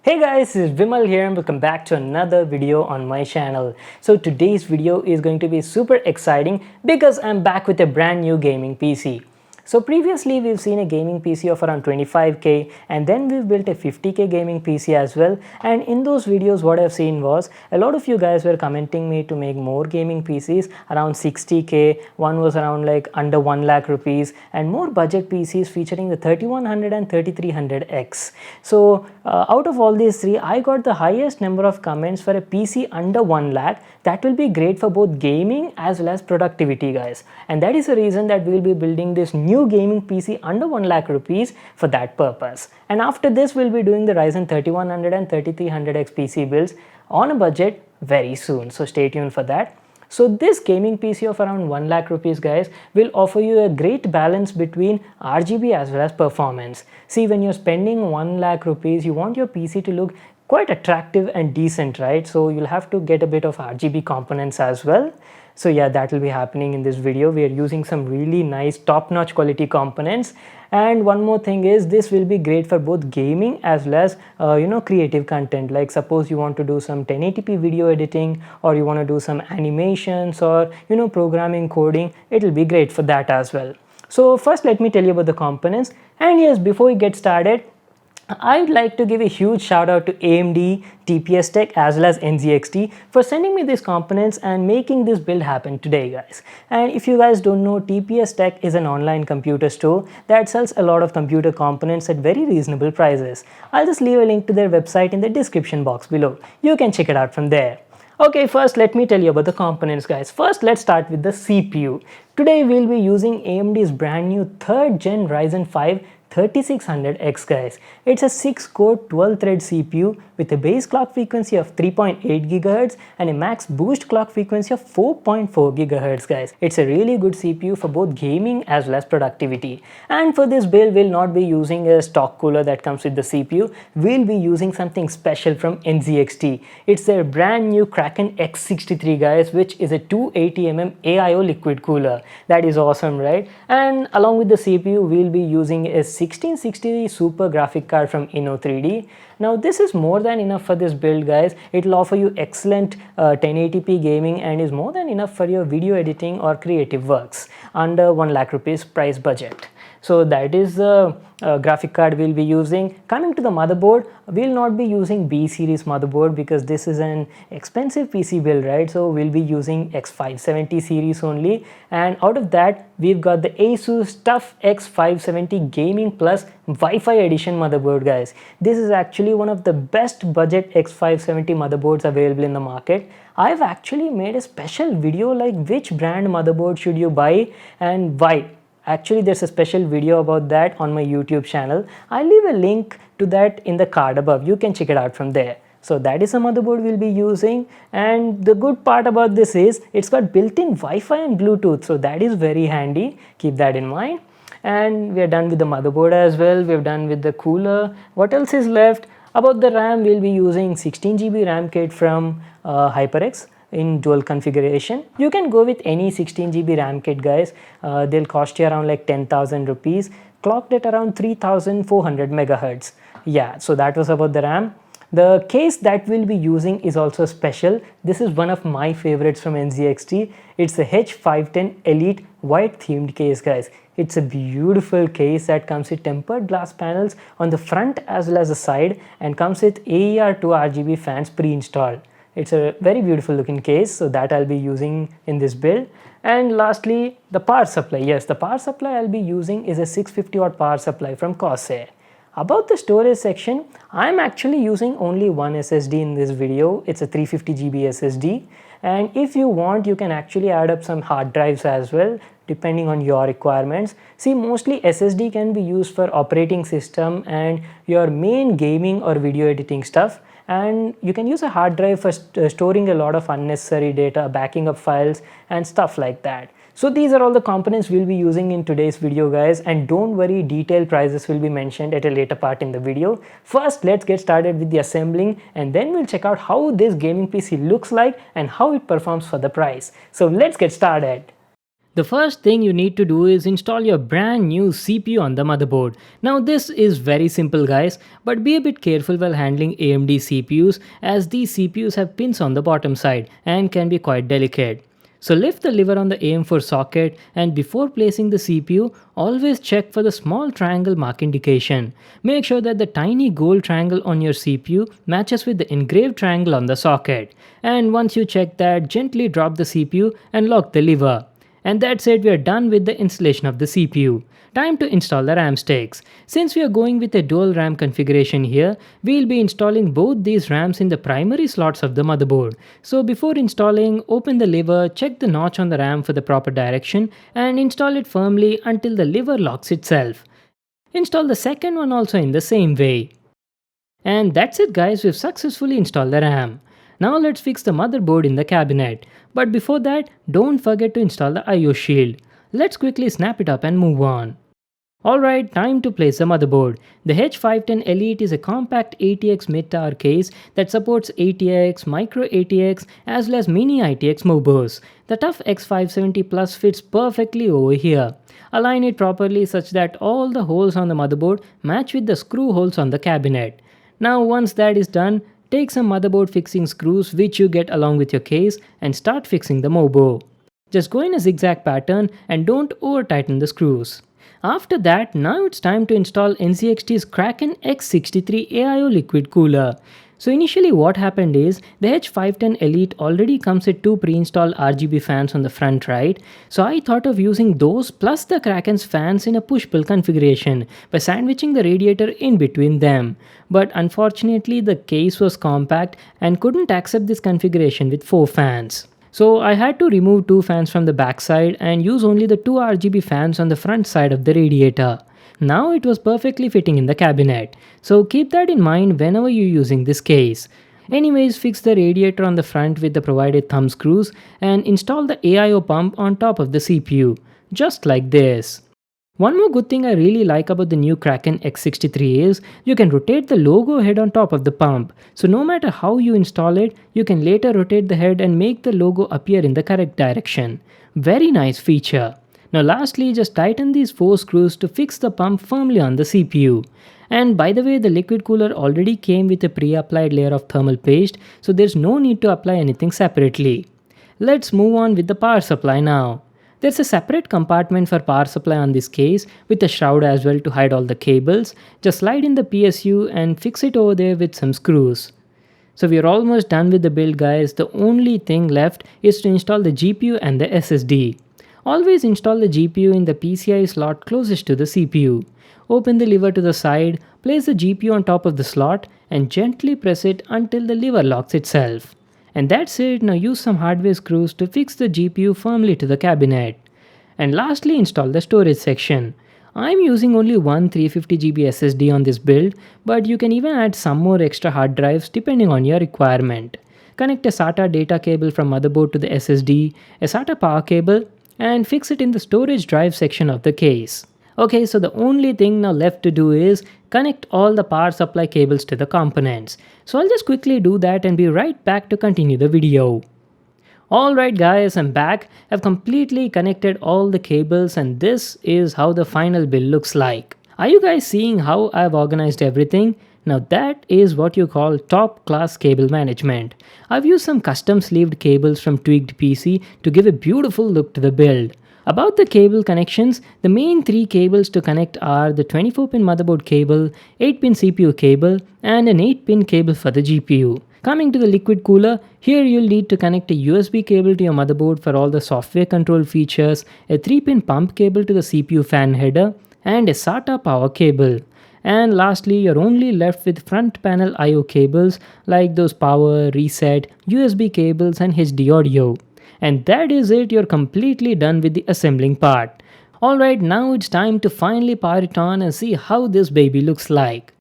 Hey guys, this is Vimal here and welcome back to another video on my channel. So today's video is going to be super exciting because I'm back with a brand new gaming PC. So previously we've seen a gaming PC of around 25k and then we've built a 50k gaming PC as well, and in those videos what I've seen was a lot of you guys were commenting me to make more gaming PCs around 60k, one was around like under 1 lakh rupees, and more budget PCs featuring the 3100 and 3300X. So out of all these three, I got the highest number of comments for a PC under 1 lakh that will be great for both gaming as well as productivity, guys, and that is the reason that we'll be building this new gaming PC under 1 lakh rupees for that purpose. And after this we'll be doing the Ryzen 3100 and 3300X PC builds on a budget very soon, so stay tuned for that. So this gaming PC of around 1 lakh rupees, guys, will offer you a great balance between RGB as well as performance. See, when you're spending 1 lakh rupees, you want your PC to look quite attractive and decent, right? So you'll have to get a bit of RGB components as well. So yeah, that will be happening in this video. We are using some really nice top-notch quality components. And one more thing is, this will be great for both gaming as well as creative content. Like suppose you want to do some 1080p video editing, or you want to do some animations, or programming, coding, it will be great for that as well. So first let me tell you about the components. And yes, before we get started, I'd like to give a huge shout out to AMD, TPS Tech as well as NZXT for sending me these components and making this build happen today, guys. And if you guys don't know, TPS Tech is an online computer store that sells a lot of computer components at very reasonable prices. I'll just leave a link to their website in the description box below. You can check it out from there. Okay, first let me tell you about the components, guys. First, let's start with the CPU. Today we'll be using AMD's brand new 3rd gen Ryzen 5 3600X, guys. It's a 6-core 12-thread CPU with a base clock frequency of 3.8 GHz and a max boost clock frequency of 4.4 GHz, guys. It's a really good CPU for both gaming as well as productivity. And for this build, we'll not be using a stock cooler that comes with the CPU. We'll be using something special from NZXT. It's their brand new Kraken X63, guys, which is a 280mm AIO liquid cooler. That is awesome, right? And along with the CPU, we'll be using a 1660 Super graphic card from Inno3D. Now this is more than enough for this build, guys. It will offer you excellent 1080p gaming and is more than enough for your video editing or creative works under 1 lakh rupees price budget. So that is the graphic card we'll be using. Coming to the motherboard, we'll not be using B series motherboard because this is an expensive PC build, right? So we'll be using X570 series only, and out of that we've got the Asus TUF X570 Gaming Plus Wi-Fi edition motherboard, guys. This is actually one of the best budget X570 motherboards available in the market. I've actually made a special video like which brand motherboard should you buy and why. Actually, there's a special video about that on my YouTube channel. I'll leave a link to that in the card above. You can check it out from there. So that is a motherboard we'll be using, and the good part about this is it's got built-in Wi-Fi and Bluetooth, so that is very handy. Keep that in mind. And we are done with the motherboard as well. We're done with the cooler. What else is left? About the RAM, we'll be using 16GB RAM kit from HyperX in dual configuration. You can go with any 16GB RAM kit, guys. They'll cost you around like 10,000 rupees, clocked at around 3400 megahertz. Yeah, so that was about the RAM. The case that we'll be using is also special. This is one of my favorites from NZXT. It's the H510 Elite white themed case, guys. It's a beautiful case that comes with tempered glass panels on the front as well as the side, and comes with AER2 RGB fans pre-installed. It's a very beautiful looking case, so that I'll be using in this build. And lastly, the power supply. Yes, the power supply I'll be using is a 650 watt power supply from Corsair. About the storage section, I'm actually using only one SSD in this video. It's a 350GB SSD. And if you want, you can actually add up some hard drives as well, depending on your requirements. See, mostly SSD can be used for operating system and your main gaming or video editing stuff. And you can use a hard drive for storing a lot of unnecessary data, backing up files and stuff like that. So these are all the components we'll be using in today's video, guys, and don't worry, detailed prices will be mentioned at a later part in the video. First, let's get started with the assembling, and then we'll check out how this gaming PC looks like and how it performs for the price. So let's get started. The first thing you need to do is install your brand new CPU on the motherboard. Now this is very simple guys, but be a bit careful while handling AMD CPUs as these CPUs have pins on the bottom side and can be quite delicate. So lift the lever on the AM4 socket and before placing the CPU, always check for the small triangle mark indication. Make sure that the tiny gold triangle on your CPU matches with the engraved triangle on the socket. And once you check that, gently drop the CPU and lock the lever. And that's it, we are done with the installation of the CPU. Time to install the RAM sticks. Since we are going with a dual RAM configuration here, we will be installing both these RAMs in the primary slots of the motherboard. So before installing, open the lever, check the notch on the RAM for the proper direction and install it firmly until the lever locks itself. Install the second one also in the same way. And that's it guys, we've successfully installed the RAM. Now let's fix the motherboard in the cabinet. But before that, don't forget to install the IO shield. Let's quickly snap it up and move on. Alright, time to place the motherboard. The H510 Elite is a compact ATX mid-tower case that supports ATX, micro ATX as well as mini ITX MOBOs. The TUF X570 Plus fits perfectly over here. Align it properly such that all the holes on the motherboard match with the screw holes on the cabinet. Now once that is done, take some motherboard fixing screws which you get along with your case and start fixing the MOBO. Just go in a zigzag pattern and don't over tighten the screws. After that, now it's time to install NZXT's Kraken X63 AIO liquid cooler. So initially what happened is, the H510 Elite already comes with two pre-installed RGB fans on the front right, so I thought of using those plus the Kraken's fans in a push-pull configuration by sandwiching the radiator in between them. But unfortunately the case was compact and couldn't accept this configuration with 4 fans. So I had to remove 2 fans from the back side and use only the 2 RGB fans on the front side of the radiator. Now it was perfectly fitting in the cabinet, so keep that in mind whenever you're using this case. Anyways, fix the radiator on the front with the provided thumb screws and install the AIO pump on top of the CPU, just like this. One more good thing I really like about the new Kraken X63 is you can rotate the logo head on top of the pump, so no matter how you install it, you can later rotate the head and make the logo appear in the correct direction. Very nice feature. Now lastly, just tighten these 4 screws to fix the pump firmly on the CPU. And by the way, the liquid cooler already came with a pre-applied layer of thermal paste, so there's no need to apply anything separately. Let's move on with the power supply now. There's a separate compartment for power supply on this case with a shroud as well to hide all the cables. Just slide in the PSU and fix it over there with some screws. So we are almost done with the build guys. The only thing left is to install the GPU and the SSD. Always install the GPU in the PCI slot closest to the CPU. Open the lever to the side, place the GPU on top of the slot and gently press it until the lever locks itself. And that's it, now use some hardware screws to fix the GPU firmly to the cabinet. And lastly, install the storage section. I'm using only one 350GB SSD on this build, but you can even add some more extra hard drives depending on your requirement. Connect a SATA data cable from motherboard to the SSD, a SATA power cable, and fix it in the storage drive section of the case. Okay, so the only thing now left to do is connect all the power supply cables to the components. So I'll just quickly do that and be right back to continue the video. Alright guys, I'm back. I've completely connected all the cables and this is how the final build looks like. Are you guys seeing how I've organized everything? Now that is what you call top class cable management. I've used some custom sleeved cables from Tweaked PC to give a beautiful look to the build. About the cable connections, the main 3 cables to connect are the 24-pin motherboard cable, 8-pin CPU cable, and an 8-pin cable for the GPU. Coming to the liquid cooler, here you'll need to connect a USB cable to your motherboard for all the software control features, a 3-pin pump cable to the CPU fan header, and a SATA power cable. And lastly, you're only left with front panel IO cables like those power, reset, USB cables and HD audio. And that is it, you're completely done with the assembling part. Alright, now it's time to finally power it on and see how this baby looks like.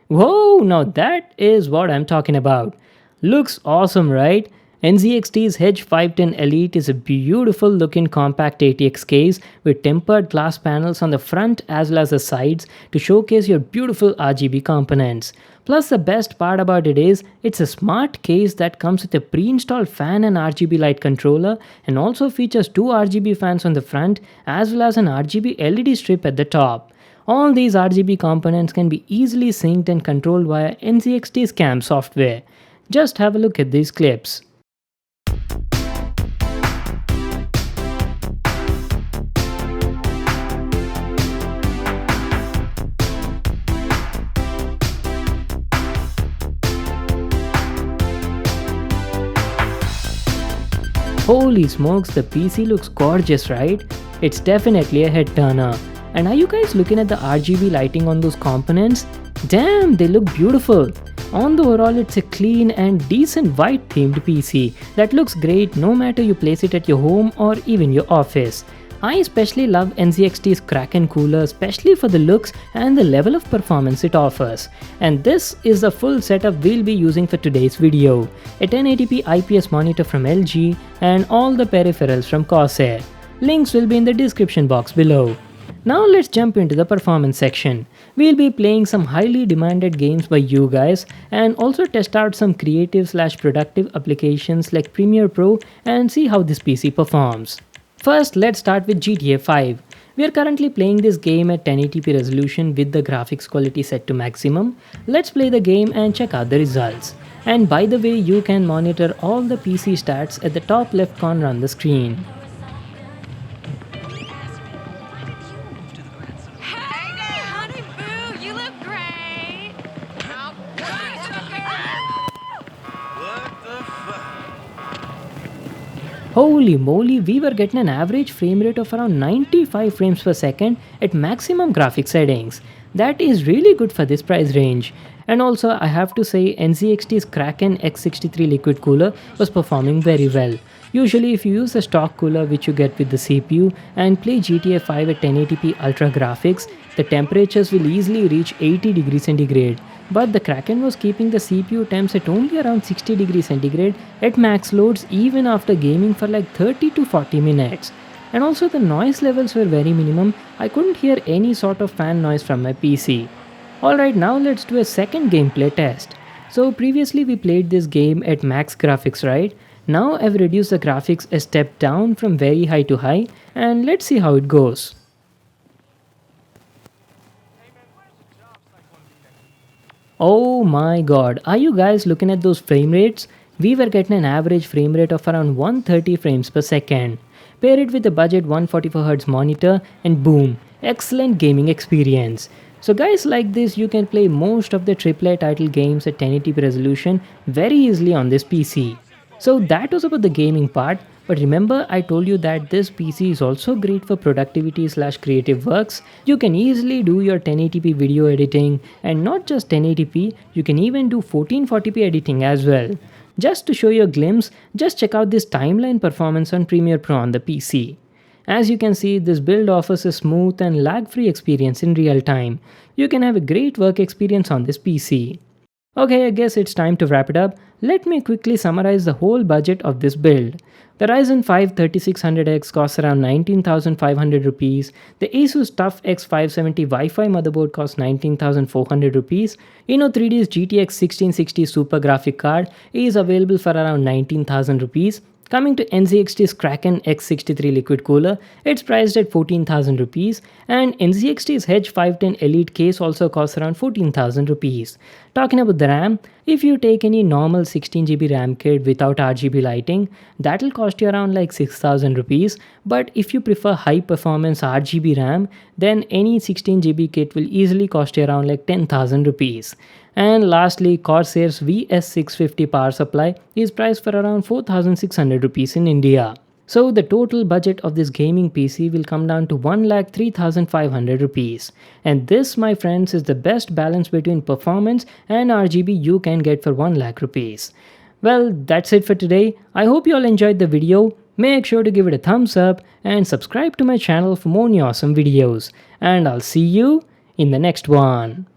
Whoa, now that is what I'm talking about. Looks awesome, right? NZXT's Hedge 510 Elite is a beautiful looking compact ATX case with tempered glass panels on the front as well as the sides to showcase your beautiful RGB components. Plus, the best part about it is it's a smart case that comes with a pre-installed fan and RGB light controller and also features two RGB fans on the front as well as an RGB LED strip at the top. All these RGB components can be easily synced and controlled via NZXT's CAM software. Just have a look at these clips. Holy smokes, the PC looks gorgeous, right? It's definitely a head turner. And are you guys looking at the RGB lighting on those components? Damn, they look beautiful. On the overall, it's a clean and decent white themed PC that looks great no matter you place it at your home or even your office. I especially love NZXT's Kraken cooler, especially for the looks and the level of performance it offers. And this is the full setup we'll be using for today's video. A 1080p IPS monitor from LG and all the peripherals from Corsair. Links will be in the description box below. Now let's jump into the performance section. We'll be playing some highly demanded games by you guys and also test out some creative/productive applications like Premiere Pro and see how this PC performs. First, let's start with GTA 5. We are currently playing this game at 1080p resolution with the graphics quality set to maximum. Let's play the game and check out the results. And by the way, you can monitor all the PC stats at the top left corner on the screen. Holy moly, we were getting an average frame rate of around 95 frames per second at maximum graphics settings. That is really good for this price range. And also, I have to say NZXT's Kraken X63 liquid cooler was performing very well. Usually if you use the stock cooler which you get with the CPU and play GTA 5 at 1080p ultra graphics, the temperatures will easily reach 80 degrees centigrade. But the Kraken was keeping the CPU temps at only around 60 degrees centigrade at max loads even after gaming for like 30 to 40 minutes. And also the noise levels were very minimum. I couldn't hear any sort of fan noise from my PC. Alright, now let's do a second gameplay test. So previously we played this game at max graphics, right? Now I've reduced the graphics a step down from very high to high and let's see how it goes. Oh my god, are you guys looking at those frame rates? We were getting an average frame rate of around 130 frames per second. Pair it with a budget 144Hz monitor and boom, excellent gaming experience. So guys like this, you can play most of the AAA title games at 1080p resolution very easily on this PC. So that was about the gaming part, but remember I told you that this PC is also great for productivity/creative works. You can easily do your 1080p video editing and not just 1080p, you can even do 1440p editing as well. Just to show you a glimpse, just check out this timeline performance on Premiere Pro on the PC. As you can see, this build offers a smooth and lag-free experience in real time. You can have a great work experience on this PC. Okay, I guess it's time to wrap it up. Let me quickly summarize the whole budget of this build. The Ryzen 5 3600X costs around 19,500 rupees. The Asus TUF X570 Wi-Fi motherboard costs 19,400 rupees. Inno3D's GTX 1660 Super graphic card is available for around 19,000 rupees. Coming to NZXT's Kraken X63 liquid cooler, it's priced at 14,000 rupees and NZXT's Hedge 510 Elite case also costs around 14,000 rupees. Talking about the RAM, if you take any normal 16GB RAM kit without RGB lighting, that'll cost you around like 6,000 rupees. But if you prefer high performance RGB RAM, then any 16GB kit will easily cost you around like 10,000 rupees. And lastly, Corsair's VS650 power supply is priced for around 4,600 rupees in India. So the total budget of this gaming PC will come down to 1,03,500 rupees. And this, my friends, is the best balance between performance and RGB you can get for 1 lakh rupees. Well, that's it for today. I hope you all enjoyed the video. Make sure to give it a thumbs up and subscribe to my channel for more new awesome videos. And I'll see you in the next one.